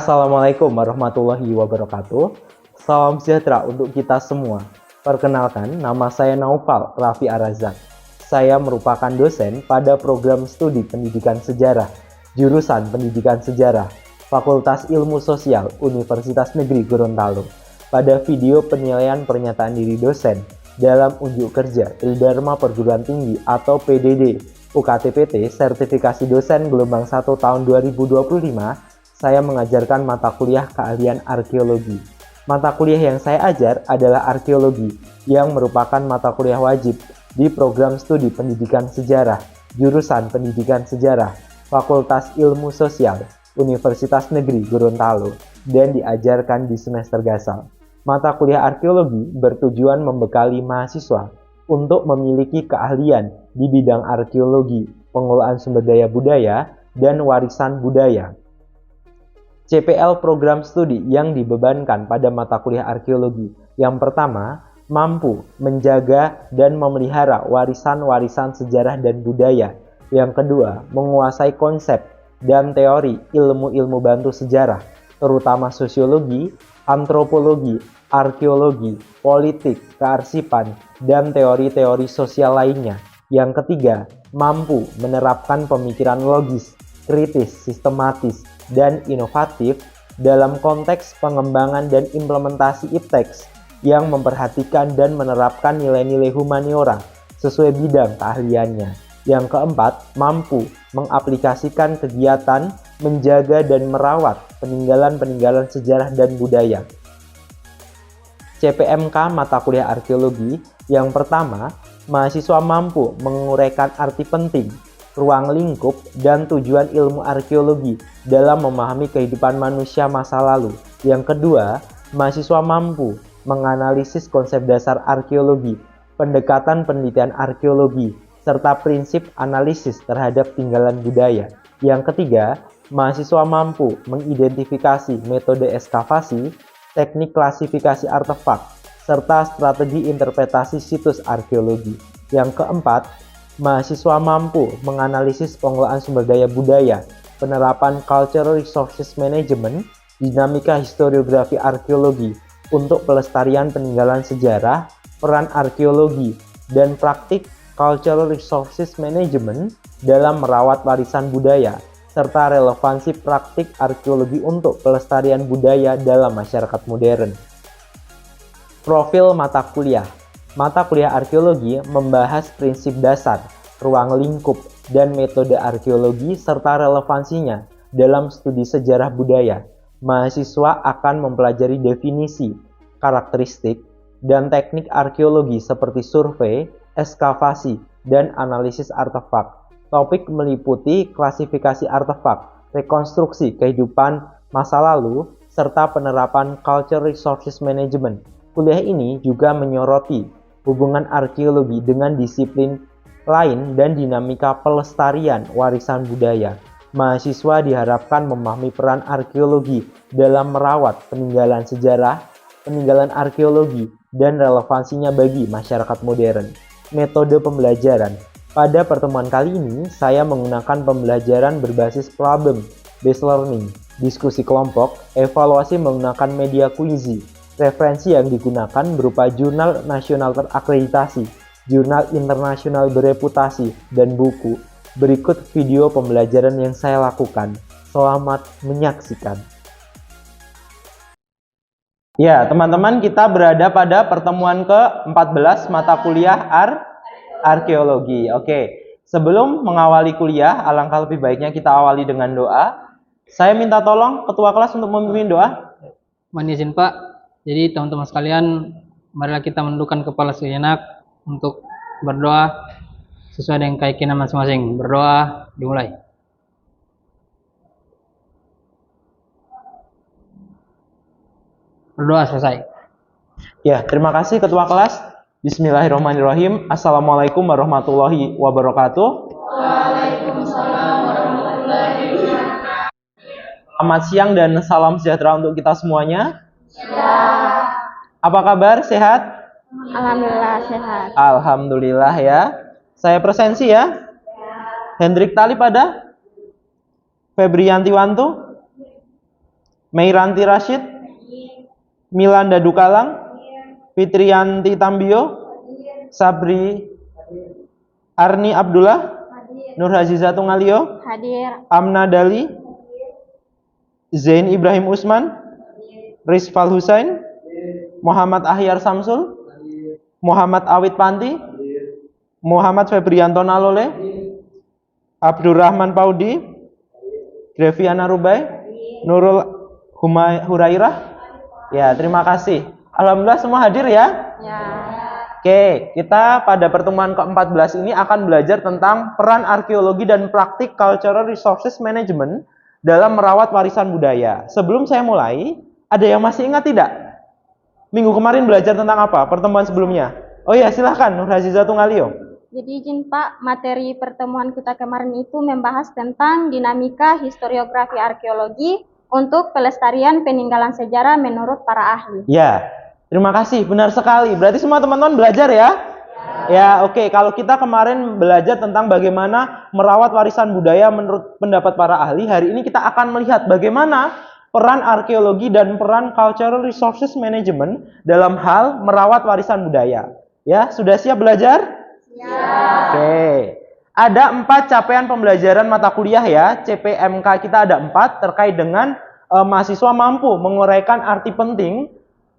Assalamualaikum warahmatullahi wabarakatuh. Salam sejahtera untuk kita semua. Perkenalkan, nama saya Naufal Raffi Arazak. Saya merupakan dosen pada program studi pendidikan sejarah, jurusan pendidikan sejarah, Fakultas Ilmu Sosial, Universitas Negeri Gorontalo. Pada video penilaian pernyataan diri dosen dalam unjuk kerja Tridharma Perguruan Tinggi atau PDD UKTPT Sertifikasi Dosen Gelombang 1 tahun 2025, saya mengajarkan mata kuliah keahlian arkeologi. Mata kuliah yang saya ajar adalah arkeologi, yang merupakan mata kuliah wajib di program studi pendidikan sejarah, jurusan pendidikan sejarah, Fakultas Ilmu Sosial, Universitas Negeri Gorontalo, dan diajarkan di semester gasal. Mata kuliah arkeologi bertujuan membekali mahasiswa untuk memiliki keahlian di bidang arkeologi, pengelolaan sumber daya budaya, dan warisan budaya. CPL program studi yang dibebankan pada mata kuliah arkeologi. Yang pertama, mampu menjaga dan memelihara warisan-warisan sejarah dan budaya. Yang kedua, menguasai konsep dan teori ilmu-ilmu bantu sejarah, terutama sosiologi, antropologi, arkeologi, politik, kearsipan, dan teori-teori sosial lainnya. Yang ketiga, mampu menerapkan pemikiran logis, kritis, sistematis, dan inovatif dalam konteks pengembangan dan implementasi IPTEX yang memperhatikan dan menerapkan nilai-nilai humaniora sesuai bidang keahliannya. Yang keempat, mampu mengaplikasikan kegiatan menjaga dan merawat peninggalan-peninggalan sejarah dan budaya. CPMK mata kuliah arkeologi. Yang pertama, mahasiswa mampu menguraikan arti penting, ruang lingkup, dan tujuan ilmu arkeologi dalam memahami kehidupan manusia masa lalu. Yang kedua, mahasiswa mampu menganalisis konsep dasar arkeologi, pendekatan penelitian arkeologi, serta prinsip analisis terhadap tinggalan budaya. Yang ketiga, mahasiswa mampu mengidentifikasi metode ekskavasi, teknik klasifikasi artefak, serta strategi interpretasi situs arkeologi. Yang keempat, mahasiswa mampu menganalisis pengelolaan sumber daya budaya, penerapan cultural resources management, dinamika historiografi arkeologi untuk pelestarian peninggalan sejarah, peran arkeologi, dan praktik cultural resources management dalam merawat warisan budaya, serta relevansi praktik arkeologi untuk pelestarian budaya dalam masyarakat modern. Profil mata kuliah. Mata kuliah arkeologi membahas prinsip dasar, ruang lingkup, dan metode arkeologi serta relevansinya dalam studi sejarah budaya. Mahasiswa akan mempelajari definisi, karakteristik, dan teknik arkeologi seperti survei, ekskavasi, dan analisis artefak. Topik meliputi klasifikasi artefak, rekonstruksi kehidupan masa lalu, serta penerapan cultural resources management. Kuliah ini juga menyoroti hubungan arkeologi dengan disiplin lain dan dinamika pelestarian warisan budaya. Mahasiswa diharapkan memahami peran arkeologi dalam merawat peninggalan sejarah, peninggalan arkeologi, dan relevansinya bagi masyarakat modern. Metode pembelajaran. Pada pertemuan kali ini, saya menggunakan pembelajaran berbasis problem-based learning, diskusi kelompok, evaluasi menggunakan media kuisi. Referensi yang digunakan berupa jurnal nasional terakreditasi, jurnal internasional bereputasi, dan buku. Berikut video pembelajaran yang saya lakukan. Selamat menyaksikan. Ya, teman-teman, kita berada pada pertemuan ke-14 mata kuliah arkeologi. Oke, sebelum mengawali kuliah, alangkah lebih baiknya kita awali dengan doa. Saya minta tolong ketua kelas untuk memimpin doa. Mohon izin Pak. Jadi teman-teman sekalian, marilah kita menundukkan kepala sejenak untuk berdoa sesuai dengan keyakinan masing-masing. Berdoa dimulai. Berdoa selesai. Ya, terima kasih ketua kelas. Bismillahirrahmanirrahim. Assalamualaikum warahmatullahi wabarakatuh. Waalaikumsalam warahmatullahi wabarakatuh. Selamat siang dan salam sejahtera untuk kita semuanya. Apa kabar? Sehat? Alhamdulillah sehat. Alhamdulillah ya. Saya presensi ya. Hendrik Talib ada? Febrianti Wantu? Meiranti Rashid, Milanda Dukalang, Fitriyanti Tambio, Sabri Arni Abdullah, Nur Hazizatung Alio, Hadir. Amna Dali, Zain Ibrahim Usman, Rizfal Husain, Muhammad Ahyar Samsul, Muhammad Awid Panti, Muhammad Febrianto Nalole, Abdurrahman Paudi, Greviana Rubai, Nurul Hurairah. Ya, terima kasih. Alhamdulillah semua hadir ya. Ya. Oke, kita pada pertemuan ke-14 ini akan belajar tentang peran arkeologi dan praktik cultural resources management dalam merawat warisan budaya. Sebelum saya mulai, ada yang masih ingat tidak? Minggu kemarin belajar tentang apa? Pertemuan sebelumnya. Oh ya, silahkan Nur Hazizatung Alio. Jadi izin Pak, materi pertemuan kita kemarin itu membahas tentang dinamika historiografi arkeologi untuk pelestarian peninggalan sejarah menurut para ahli. Ya, terima kasih, benar sekali. Berarti semua teman-teman belajar ya? Ya, oke. Kalau kita kemarin belajar tentang bagaimana merawat warisan budaya menurut pendapat para ahli, hari ini kita akan melihat bagaimana peran arkeologi dan peran cultural resources management dalam hal merawat warisan budaya. Ya, sudah siap belajar? Siap. Oke. Ada 4 capaian pembelajaran mata kuliah ya. CPMK kita ada 4 terkait dengan mahasiswa mampu menguraikan arti penting,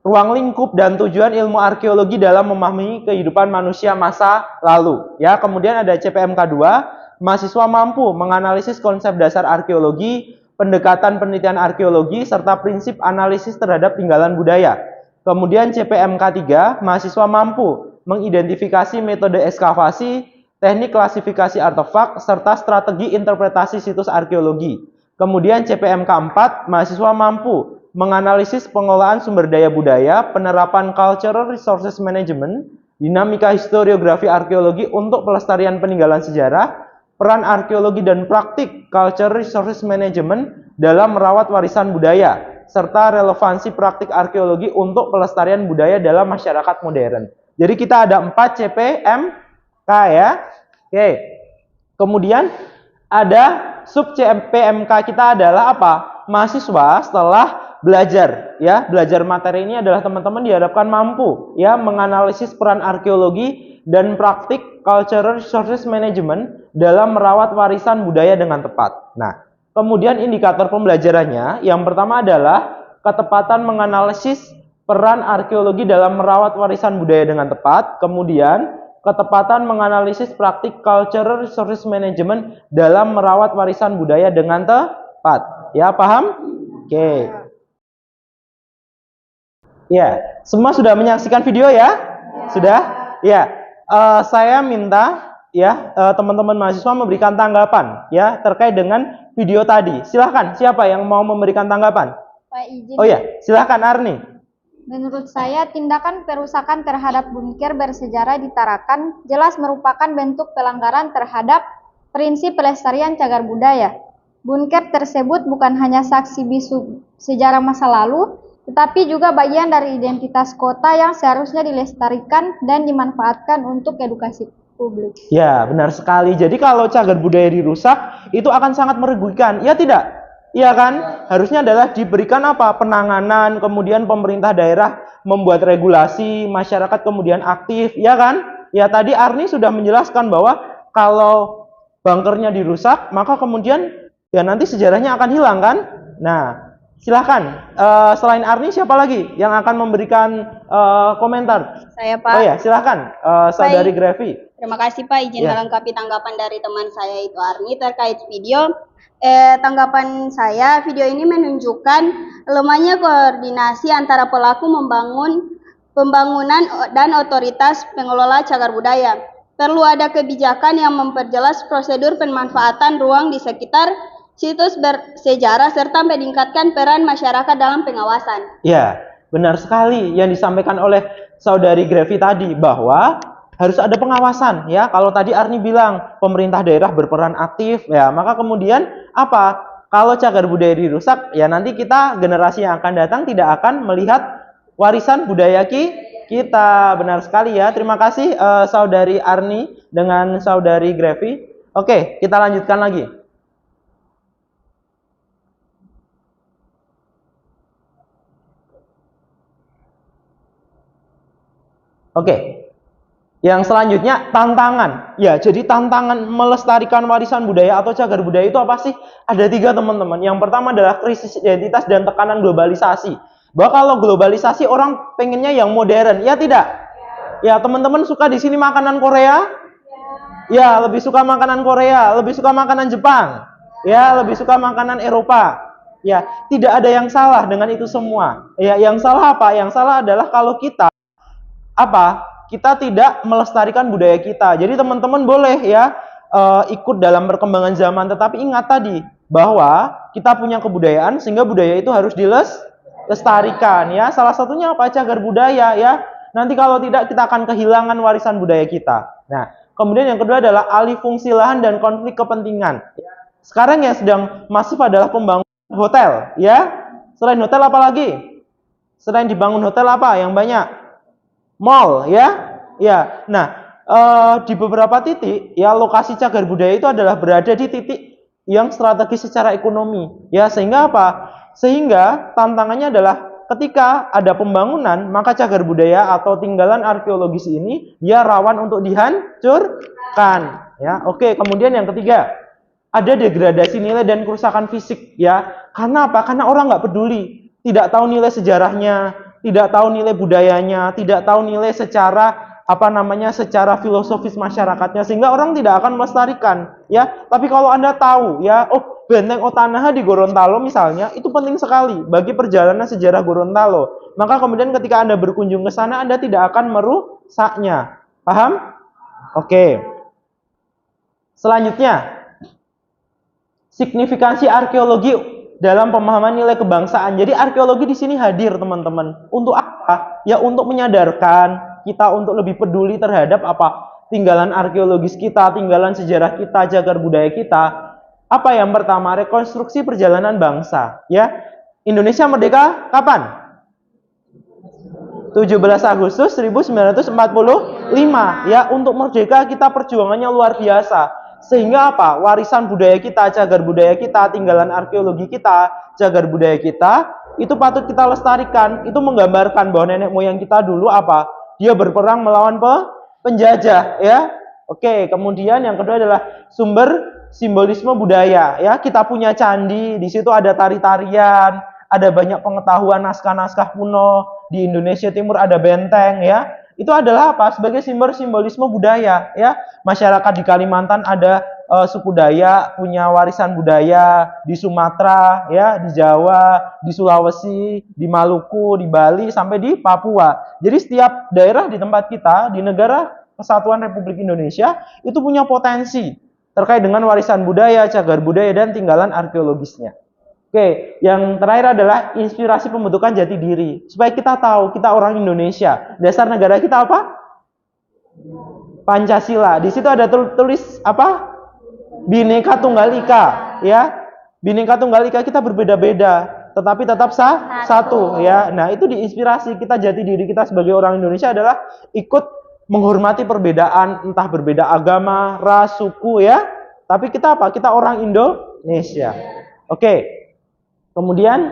ruang lingkup dan tujuan ilmu arkeologi dalam memahami kehidupan manusia masa lalu. Ya, kemudian ada CPMK 2, mahasiswa mampu menganalisis konsep dasar arkeologi, pendekatan penelitian arkeologi serta prinsip analisis terhadap tinggalan budaya. Kemudian CPMK 3, mahasiswa mampu mengidentifikasi metode ekskavasi, teknik klasifikasi artefak serta strategi interpretasi situs arkeologi. Kemudian CPMK 4, mahasiswa mampu menganalisis pengelolaan sumber daya budaya, penerapan cultural resources management, dinamika historiografi arkeologi untuk pelestarian peninggalan sejarah, peran arkeologi dan praktik cultural resources management dalam merawat warisan budaya, serta relevansi praktik arkeologi untuk pelestarian budaya dalam masyarakat modern. Jadi kita ada 4 CPMK ya. Oke. Kemudian ada sub CPMK kita adalah apa? Mahasiswa setelah belajar ya, belajar materi ini adalah teman-teman diharapkan mampu ya menganalisis peran arkeologi dan praktik cultural resources management dalam merawat warisan budaya dengan tepat. Nah, kemudian indikator pembelajarannya yang pertama adalah ketepatan menganalisis peran arkeologi dalam merawat warisan budaya dengan tepat. Kemudian ketepatan menganalisis praktik cultural resources management dalam merawat warisan budaya dengan tepat. Ya, paham? Oke. Ya, semua sudah menyaksikan video ya? Sudah? Ya. Saya minta ya teman-teman mahasiswa memberikan tanggapan ya terkait dengan video tadi. Silahkan, siapa yang mau memberikan tanggapan? Pak izin. Oh ya, silahkan Arni. Menurut saya, tindakan perusakan terhadap bunker bersejarah di Tarakan jelas merupakan bentuk pelanggaran terhadap prinsip pelestarian cagar budaya. Bunker tersebut bukan hanya saksi bisu sejarah masa lalu, tetapi juga bagian dari identitas kota yang seharusnya dilestarikan dan dimanfaatkan untuk edukasi publik. Ya, benar sekali. Jadi kalau cagar budaya dirusak, itu akan sangat merugikan. Ya tidak? Iya kan? Harusnya adalah diberikan apa? Penanganan, kemudian pemerintah daerah membuat regulasi, masyarakat kemudian aktif, ya kan? Ya tadi Arni sudah menjelaskan bahwa kalau bunkernya dirusak, maka kemudian ya nanti sejarahnya akan hilang kan? Nah, silahkan. Selain Arni, siapa lagi yang akan memberikan komentar? Saya Pak. Oh ya, silahkan. Saudari Grevi. Terima kasih Pak, izin Ya. melengkapi tanggapan dari teman saya itu Arni terkait video. Tanggapan saya, video ini menunjukkan lemahnya koordinasi antara pelaku pembangunan dan otoritas pengelola cagar budaya. Perlu ada kebijakan yang memperjelas prosedur pemanfaatan ruang di sekitar situs bersejarah serta meningkatkan peran masyarakat dalam pengawasan. Ya, benar sekali yang disampaikan oleh Saudari Grevi tadi bahwa harus ada pengawasan ya. Kalau tadi Arni bilang pemerintah daerah berperan aktif ya, maka kemudian apa? Kalau cagar budaya dirusak ya nanti kita generasi yang akan datang tidak akan melihat warisan budaya kita. Benar sekali ya. Terima kasih Saudari Arni dengan Saudari Grevi. Oke, kita lanjutkan lagi. Oke. Yang selanjutnya tantangan. Ya, jadi tantangan melestarikan warisan budaya atau cagar budaya itu apa sih? Ada 3 teman-teman. Yang pertama adalah krisis identitas dan tekanan globalisasi. Bahwa kalau globalisasi orang pengennya yang modern, ya tidak? Ya, teman-teman suka di sini makanan Korea? Ya, lebih suka makanan Korea, lebih suka makanan Jepang. Ya, lebih suka makanan Eropa. Ya, tidak ada yang salah dengan itu semua. Ya, yang salah apa? Yang salah adalah kalau kita kita tidak melestarikan budaya kita. Jadi teman-teman boleh ya ikut dalam perkembangan zaman, tetapi ingat tadi bahwa kita punya kebudayaan sehingga budaya itu harus dilestarikan ya. Salah satunya apa? Cagar budaya ya. Nanti kalau tidak kita akan kehilangan warisan budaya kita. Nah, kemudian yang kedua adalah alih fungsi lahan dan konflik kepentingan. Sekarang yang sedang masif adalah pembangunan hotel ya. Selain hotel apa lagi? Selain dibangun hotel apa yang banyak? Mall ya, ya. Nah, di beberapa titik ya lokasi cagar budaya itu adalah berada di titik yang strategis secara ekonomi ya, sehingga apa? Sehingga tantangannya adalah ketika ada pembangunan maka cagar budaya atau tinggalan arkeologis ini dia rawan untuk dihancurkan ya. Oke, kemudian yang ketiga ada degradasi nilai dan kerusakan fisik ya. Karena apa? Karena orang nggak peduli, tidak tahu nilai sejarahnya, tidak tahu nilai budayanya, tidak tahu nilai secara secara filosofis masyarakatnya, sehingga orang tidak akan melestarikan ya. Tapi kalau Anda tahu ya, oh Benteng Otanaha di Gorontalo misalnya, itu penting sekali bagi perjalanan sejarah Gorontalo. Maka kemudian ketika Anda berkunjung ke sana, Anda tidak akan merusaknya. Paham? Oke. Selanjutnya, signifikansi arkeologi dalam pemahaman nilai kebangsaan. Jadi arkeologi di sini hadir teman-teman. Untuk apa? Ya untuk menyadarkan kita untuk lebih peduli terhadap tinggalan arkeologis kita, tinggalan sejarah kita, cagar budaya kita. Apa yang pertama? Rekonstruksi perjalanan bangsa. Ya, Indonesia merdeka kapan? 17 Agustus 1945. Ya, untuk merdeka kita perjuangannya luar biasa. Sehingga apa? Warisan budaya kita, cagar budaya kita, tinggalan arkeologi kita, cagar budaya kita, itu patut kita lestarikan. Itu menggambarkan bahwa nenek moyang kita dulu dia berperang melawan penjajah ya. Oke, kemudian yang kedua adalah sumber simbolisme budaya ya. Kita punya candi, di situ ada tari-tarian, ada banyak pengetahuan naskah-naskah kuno. Di Indonesia Timur ada benteng ya. Itu adalah sebagai simbolisme budaya ya. Masyarakat di Kalimantan ada suku Dayak punya warisan budaya, di Sumatera ya, di Jawa, di Sulawesi, di Maluku, di Bali sampai di Papua. Jadi setiap daerah di tempat kita di negara Kesatuan Republik Indonesia itu punya potensi terkait dengan warisan budaya, cagar budaya dan tinggalan arkeologisnya. Oke, yang terakhir adalah inspirasi pembentukan jati diri. Supaya kita tahu kita orang Indonesia. Dasar negara kita apa? Pancasila. Di situ ada tulis Bhinneka Tunggal Ika, ya. Bhinneka Tunggal Ika, kita berbeda-beda, tetapi tetap satu, ya. Nah, itu diinspirasi kita, jati diri kita sebagai orang Indonesia adalah ikut menghormati perbedaan, entah berbeda agama, ras, suku, ya. Tapi kita Kita orang Indonesia. Oke. Kemudian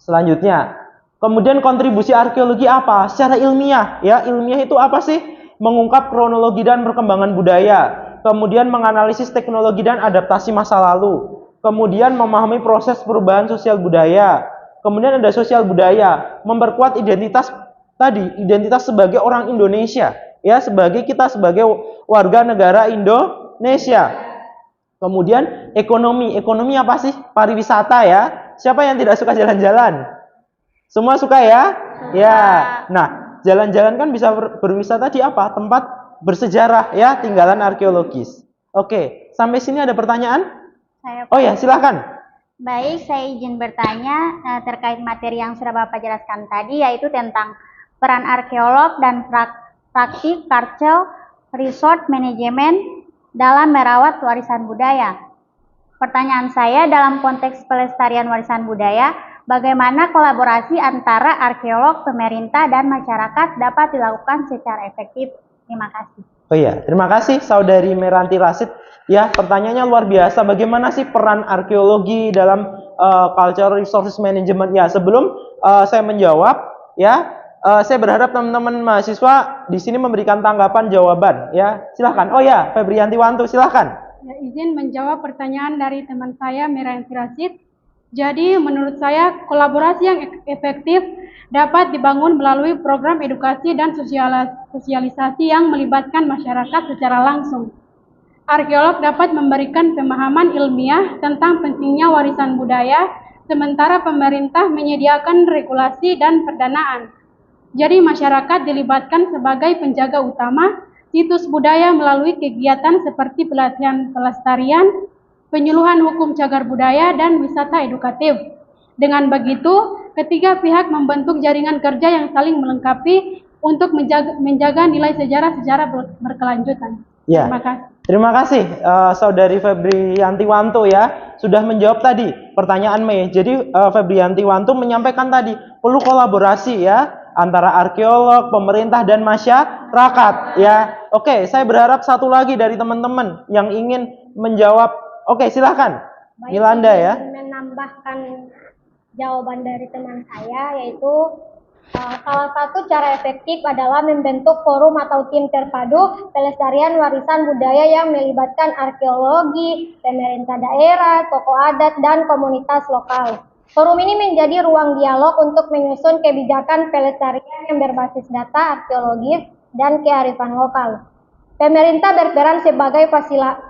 selanjutnya, kemudian kontribusi arkeologi apa? Secara ilmiah, ya. Ilmiah itu apa sih? Mengungkap kronologi dan perkembangan budaya, kemudian menganalisis teknologi dan adaptasi masa lalu, kemudian memahami proses perubahan sosial budaya, kemudian ada sosial budaya, memperkuat identitas sebagai orang Indonesia, ya, kita sebagai warga negara Indonesia. Kemudian ekonomi apa sih? Pariwisata, ya. Siapa yang tidak suka jalan-jalan? Semua suka, ya? Ya. Nah, jalan-jalan kan bisa berwisata di tempat bersejarah, ya, tinggalan arkeologis. Oke, sampai sini ada pertanyaan? Oh ya, silahkan. Baik, saya izin bertanya terkait materi yang sudah Bapak jelaskan tadi, yaitu tentang peran arkeolog dan praktik Karcel Resort Management dalam merawat warisan budaya. Pertanyaan saya, dalam konteks pelestarian warisan budaya, bagaimana kolaborasi antara arkeolog, pemerintah, dan masyarakat dapat dilakukan secara efektif? Terima kasih. Oh iya, terima kasih Saudari Meranti Rasid. Ya, pertanyaannya luar biasa. Bagaimana sih peran arkeologi dalam Cultural Resources Management? Ya, sebelum saya menjawab, ya, Saya berharap teman-teman mahasiswa di sini memberikan tanggapan jawaban ya. Silahkan. Oh ya, Febrianti Wantu, silahkan. Ya, izin menjawab pertanyaan dari teman saya Merayanti Rasid. Jadi menurut saya kolaborasi yang efektif dapat dibangun melalui program edukasi dan sosialisasi yang melibatkan masyarakat secara langsung. Arkeolog dapat memberikan pemahaman ilmiah tentang pentingnya warisan budaya, sementara pemerintah menyediakan regulasi dan pendanaan. Jadi masyarakat dilibatkan sebagai penjaga utama situs budaya melalui kegiatan seperti pelatihan pelestarian, penyuluhan hukum cagar budaya, dan wisata edukatif. Dengan begitu, ketiga pihak membentuk jaringan kerja yang saling melengkapi untuk menjaga nilai sejarah secara berkelanjutan. Ya. Terima kasih. Terima kasih Saudari Febrianti Wantu ya sudah menjawab tadi pertanyaan Mei. Jadi Febrianti Wantu menyampaikan tadi perlu kolaborasi ya antara arkeolog, pemerintah dan masyarakat ya. Oke, saya berharap satu lagi dari teman-teman yang ingin menjawab. Oke, silahkan. Baik, Milanda ya. menambahkan jawaban dari teman saya, yaitu salah satu cara efektif adalah membentuk forum atau tim terpadu pelestarian warisan budaya yang melibatkan arkeologi, pemerintah daerah, tokoh adat, dan komunitas lokal. Forum ini menjadi ruang dialog untuk menyusun kebijakan pelestarian yang berbasis data arkeologis dan kearifan lokal. Pemerintah berperan sebagai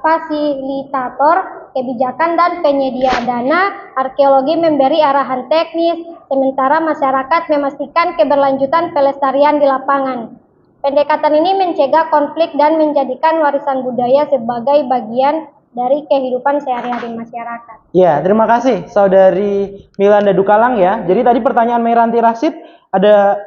fasilitator kebijakan dan penyedia dana, arkeologi memberi arahan teknis, sementara masyarakat memastikan keberlanjutan pelestarian di lapangan. Pendekatan ini mencegah konflik dan menjadikan warisan budaya sebagai bagian dari kehidupan sehari-hari masyarakat. Ya, terima kasih Saudari Milanda Dukalang ya. Jadi tadi pertanyaan Merayanti Rasid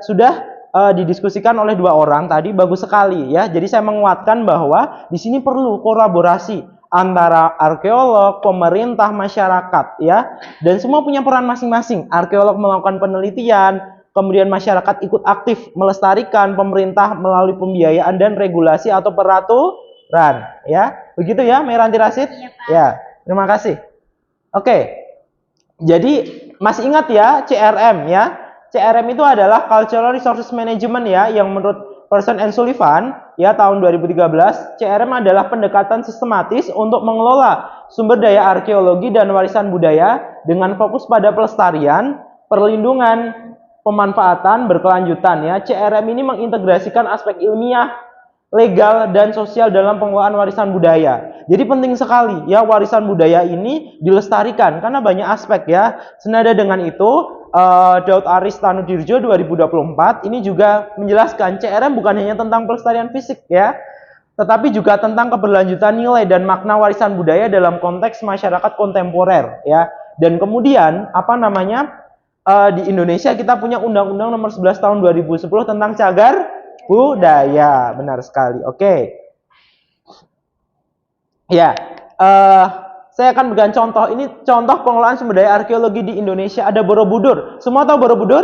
sudah didiskusikan oleh dua orang tadi, bagus sekali ya. Jadi saya menguatkan bahwa di sini perlu kolaborasi antara arkeolog, pemerintah, masyarakat ya. Dan semua punya peran masing-masing. Arkeolog melakukan penelitian, kemudian masyarakat ikut aktif melestarikan, pemerintah melalui pembiayaan dan regulasi atau peraturan ya. Begitu ya Merayanti Rasid? Iya, Pak. Ya, terima kasih. Oke. Jadi masih ingat ya CRM ya? CRM itu adalah Cultural Resources Management ya, yang menurut Person and Sullivan ya tahun 2013, CRM adalah pendekatan sistematis untuk mengelola sumber daya arkeologi dan warisan budaya dengan fokus pada pelestarian, perlindungan, pemanfaatan berkelanjutan ya. CRM ini mengintegrasikan aspek ilmiah, legal, dan sosial dalam pengelolaan warisan budaya. Jadi penting sekali ya warisan budaya ini dilestarikan karena banyak aspek ya. Senada dengan itu, Daud Aris Tanudirjo 2024 ini juga menjelaskan CRM bukan hanya tentang pelestarian fisik ya, tetapi juga tentang keberlanjutan nilai dan makna warisan budaya dalam konteks masyarakat kontemporer ya. Dan kemudian di Indonesia kita punya Undang-Undang Nomor 11 Tahun 2010 tentang cagar budaya, benar sekali. Oke. Ya, saya akan berikan contoh. Ini contoh pengelolaan sumber daya arkeologi di Indonesia. Ada Borobudur. Semua tahu Borobudur?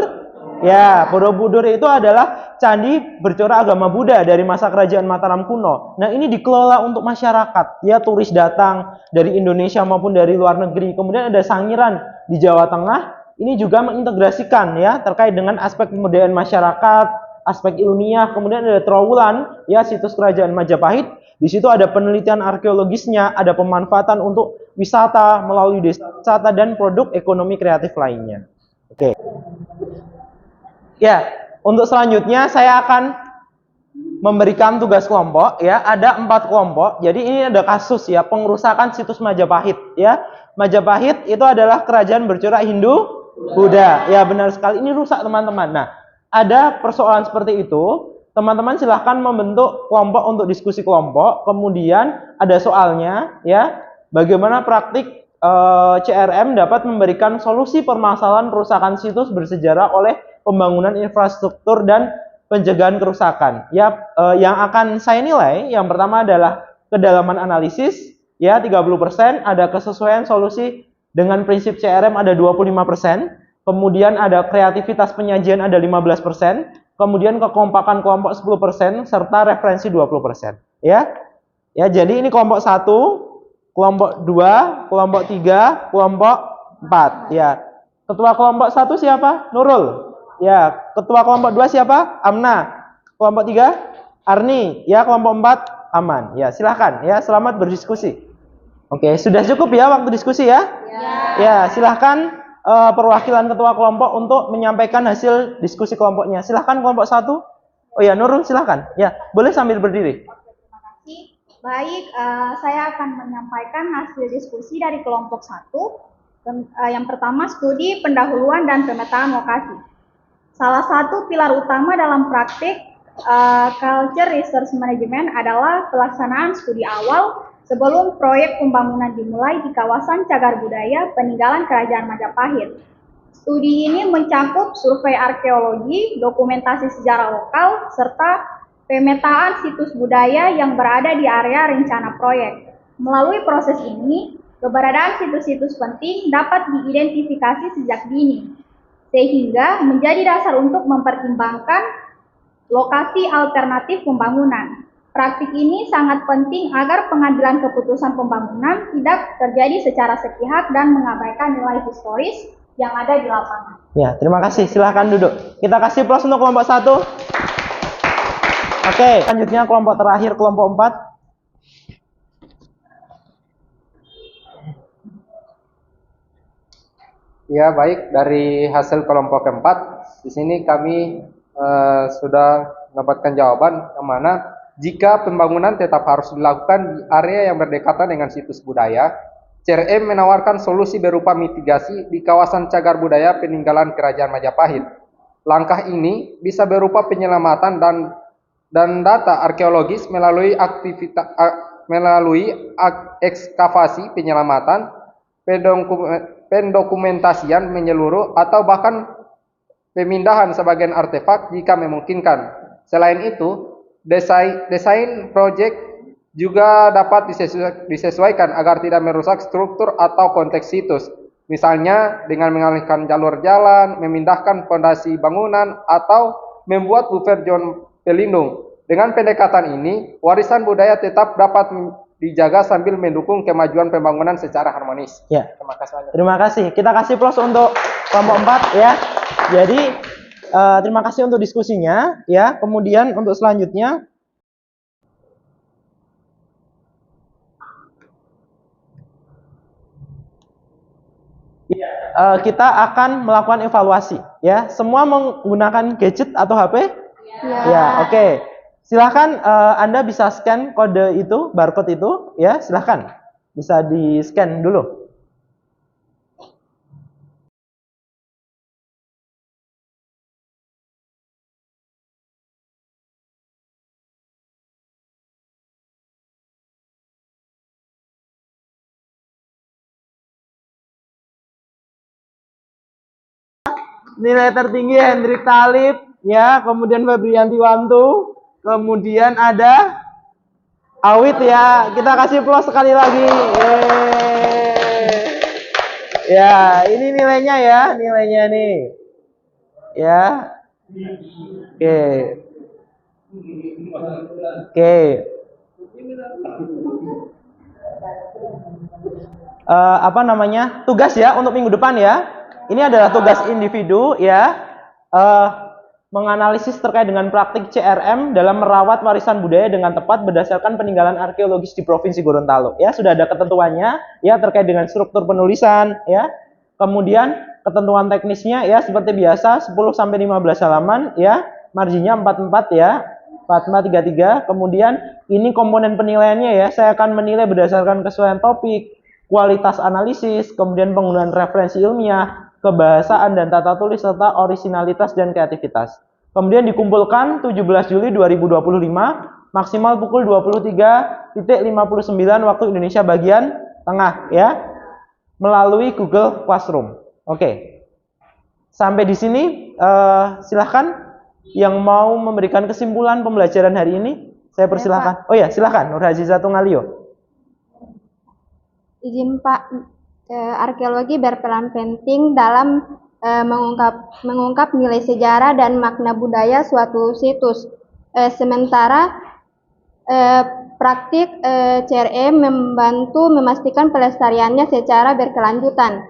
Ya, Borobudur itu adalah candi bercorak agama Buddha dari masa kerajaan Mataram kuno. Nah, ini dikelola untuk masyarakat. Ya, turis datang dari Indonesia maupun dari luar negeri. Kemudian ada Sangiran di Jawa Tengah. Ini juga mengintegrasikan ya terkait dengan aspek pemberdayaan masyarakat, aspek ilmiah. Kemudian ada Trowulan, ya situs kerajaan Majapahit. Di situ ada penelitian arkeologisnya, ada pemanfaatan untuk wisata melalui desa wisata dan produk ekonomi kreatif lainnya. Oke. Ya, untuk selanjutnya saya akan memberikan tugas kelompok ya. Ada 4 kelompok. Jadi ini ada kasus ya pengerusakan situs Majapahit ya. Majapahit itu adalah kerajaan bercorak Hindu Buddha. Ya, benar sekali. Ini rusak teman-teman. Nah, ada persoalan seperti itu. Teman-teman silahkan membentuk kelompok untuk diskusi kelompok. Kemudian ada soalnya ya, bagaimana praktik CRM dapat memberikan solusi permasalahan kerusakan situs bersejarah oleh pembangunan infrastruktur dan pencegahan kerusakan. Ya, yang akan saya nilai yang pertama adalah kedalaman analisis ya 30%, ada kesesuaian solusi dengan prinsip CRM ada 25%, kemudian ada kreativitas penyajian ada 15%. Kemudian kekompakan kelompok 10% serta referensi 20%. Ya. Ya, jadi ini kelompok 1, kelompok 2, kelompok 3, kelompok 4 ya. Ketua kelompok 1 siapa? Nurul. Ya, ketua kelompok 2 siapa? Amna. Kelompok 3? Arni. Ya, kelompok 4 Aman. Ya, silahkan ya, selamat berdiskusi. Oke, sudah cukup ya waktu diskusi ya? Ya, silahkan perwakilan ketua kelompok untuk menyampaikan hasil diskusi kelompoknya. Silahkan kelompok 1. Oh ya, Nurul silahkan. Ya, boleh sambil berdiri. Baik, saya akan menyampaikan hasil diskusi dari kelompok 1. Yang pertama, studi pendahuluan dan pemetaan lokasi. Salah satu pilar utama dalam praktik Culture Research Management adalah pelaksanaan studi awal sebelum proyek pembangunan dimulai di kawasan cagar budaya peninggalan Kerajaan Majapahit. Studi ini mencakup survei arkeologi, dokumentasi sejarah lokal, serta pemetaan situs budaya yang berada di area rencana proyek. Melalui proses ini, keberadaan situs-situs penting dapat diidentifikasi sejak dini, sehingga menjadi dasar untuk mempertimbangkan lokasi alternatif pembangunan. Praktik ini sangat penting agar pengambilan keputusan pembangunan tidak terjadi secara sepihak dan mengabaikan nilai historis yang ada di lapangan. Ya, terima kasih. Silahkan duduk. Kita kasih plus untuk kelompok 1. Oke, selanjutnya kelompok terakhir, kelompok 4. Ya, baik. Dari hasil kelompok keempat, di sini kami sudah mendapatkan jawaban yang mana jika pembangunan tetap harus dilakukan di area yang berdekatan dengan situs budaya, CRM menawarkan solusi berupa mitigasi di kawasan cagar budaya peninggalan Kerajaan Majapahit. Langkah ini bisa berupa penyelamatan dan data arkeologis melalui ekskavasi penyelamatan, pendokumentasian menyeluruh, atau bahkan pemindahan sebagian artefak jika memungkinkan. Selain itu, desain proyek juga dapat disesuaikan agar tidak merusak struktur atau konteks situs. Misalnya dengan mengalihkan jalur jalan, memindahkan fondasi bangunan, atau membuat buffer zone pelindung. Dengan pendekatan ini, warisan budaya tetap dapat dijaga sambil mendukung kemajuan pembangunan secara harmonis. Ya. Terima kasih. Terima kasih. Kita kasih plus untuk kelompok 4 ya. Jadi terima kasih untuk diskusinya ya. Kemudian untuk selanjutnya kita akan melakukan evaluasi ya. Semua menggunakan gadget atau HP? Ya, oke. Silahkan Anda bisa scan kode itu, barcode itu ya, silahkan. Bisa di-scan dulu. Nilai tertinggi Hendrik Talib ya, kemudian Febrianti Wantu, kemudian ada Awit ya. Kita kasih plus sekali lagi. Ya, ini nilainya ya, nilainya nih. Ya. Oke. Oke. Apa namanya? Tugas ya untuk minggu depan ya. Ini adalah tugas individu ya, menganalisis terkait dengan praktik CRM dalam merawat warisan budaya dengan tepat berdasarkan peninggalan arkeologis di Provinsi Gorontalo. Ya, sudah ada ketentuannya ya terkait dengan struktur penulisan ya. Kemudian ketentuan teknisnya ya seperti biasa 10 sampai 15 halaman ya, marginnya 44 ya. 4533. Kemudian ini komponen penilaiannya ya. Saya akan menilai berdasarkan kesesuaian topik, kualitas analisis, kemudian penggunaan referensi ilmiah, kebahasaan dan tata tulis, serta orisinalitas dan kreativitas. Kemudian dikumpulkan 17 Juli 2025, maksimal pukul 23.59 waktu Indonesia bagian tengah ya, melalui Google Classroom. Oke. Sampai di sini silahkan yang mau memberikan kesimpulan pembelajaran hari ini, saya persilahkan. Oh ya, silahkan Nur Haziza Tungalio. Izin Pak, arkeologi berperan penting dalam mengungkap nilai sejarah dan makna budaya suatu situs. Sementara praktik CRM membantu memastikan pelestariannya secara berkelanjutan.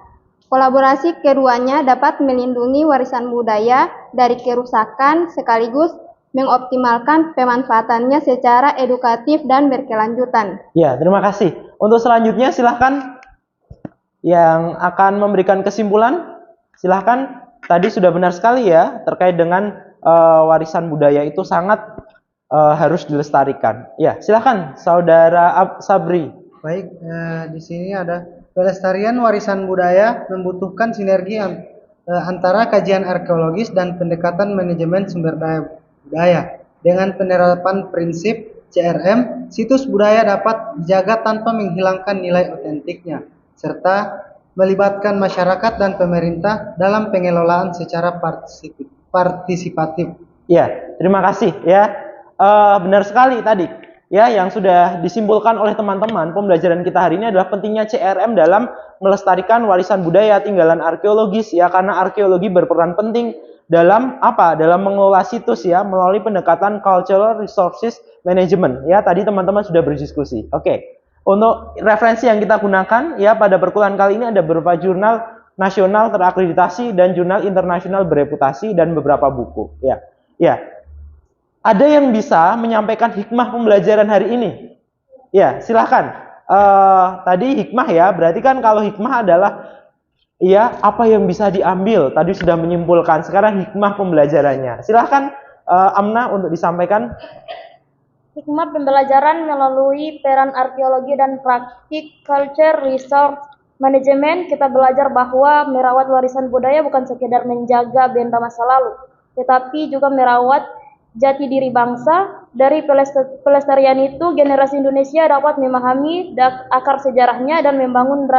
Kolaborasi keduanya dapat melindungi warisan budaya dari kerusakan sekaligus mengoptimalkan pemanfaatannya secara edukatif dan berkelanjutan. Ya, terima kasih. Untuk selanjutnya silahkan yang akan memberikan kesimpulan. Silahkan, tadi sudah benar sekali ya terkait dengan warisan budaya itu sangat harus dilestarikan. Ya, silahkan Saudara Sabri. Baik, di sini ada pelestarian warisan budaya membutuhkan sinergi antara kajian arkeologis dan pendekatan manajemen sumber daya budaya. Dengan penerapan prinsip CRM, situs budaya dapat dijaga tanpa menghilangkan nilai otentiknya, serta melibatkan masyarakat dan pemerintah dalam pengelolaan secara partisipatif. Ya, terima kasih ya. Benar sekali tadi ya yang sudah disimpulkan oleh teman-teman. Pembelajaran kita hari ini adalah pentingnya CRM dalam melestarikan warisan budaya tinggalan arkeologis ya, karena arkeologi berperan penting dalam apa? Dalam mengelola situs ya melalui pendekatan cultural resources management ya. Tadi teman-teman sudah berdiskusi. Oke. Untuk referensi yang kita gunakan ya pada perkuliahan kali ini ada beberapa jurnal nasional terakreditasi dan jurnal internasional bereputasi dan beberapa buku ya. Ya. Ada yang bisa menyampaikan hikmah pembelajaran hari ini? Ya, silahkan. Tadi hikmah ya, berarti kan kalau hikmah adalah ya apa yang bisa diambil. Tadi sudah menyimpulkan. Sekarang hikmah pembelajarannya. Silahkan Amna untuk disampaikan. Hikmah pembelajaran melalui peran arkeologi dan praktik culture resource management, kita belajar bahwa merawat warisan budaya bukan sekedar menjaga benda masa lalu, tetapi juga merawat jati diri bangsa. Dari pelestarian itu, generasi Indonesia dapat memahami akar sejarahnya dan membangun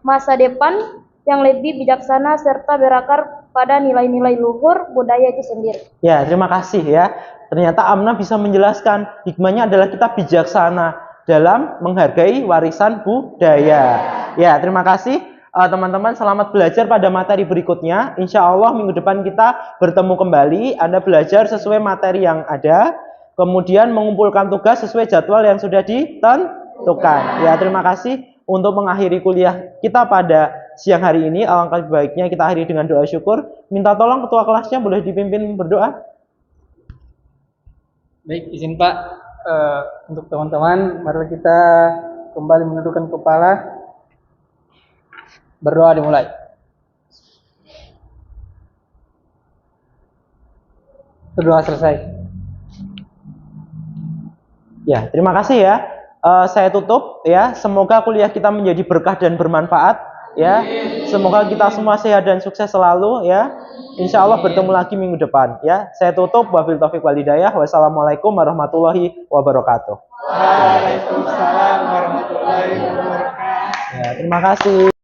masa depan yang lebih bijaksana serta berakar pada nilai-nilai luhur budaya itu sendiri. Ya, terima kasih ya. Ternyata Amna bisa menjelaskan hikmahnya adalah kita bijaksana dalam menghargai warisan budaya. Ya, terima kasih teman-teman. Selamat belajar pada materi berikutnya. Insya Allah minggu depan kita bertemu kembali. Anda belajar sesuai materi yang ada, kemudian mengumpulkan tugas sesuai jadwal yang sudah ditentukan. Ya, terima kasih. Untuk mengakhiri kuliah kita pada siang hari ini, alangkah baiknya kita akhiri dengan doa syukur. Minta tolong ketua kelasnya boleh dipimpin berdoa. Baik, izin Pak, untuk teman-teman, mari kita kembali menundukkan kepala, berdoa dimulai. Berdoa selesai. Ya, terima kasih ya. Saya tutup ya. Semoga kuliah kita menjadi berkah dan bermanfaat ya. Semoga kita semua sehat dan sukses selalu ya. Insya Allah bertemu lagi minggu depan ya. Saya tutup. Wabillahi taufiq wal hidayah. Wassalamualaikum warahmatullahi wabarakatuh. Waalaikumsalam warahmatullahi wabarakatuh. Ya, terima kasih.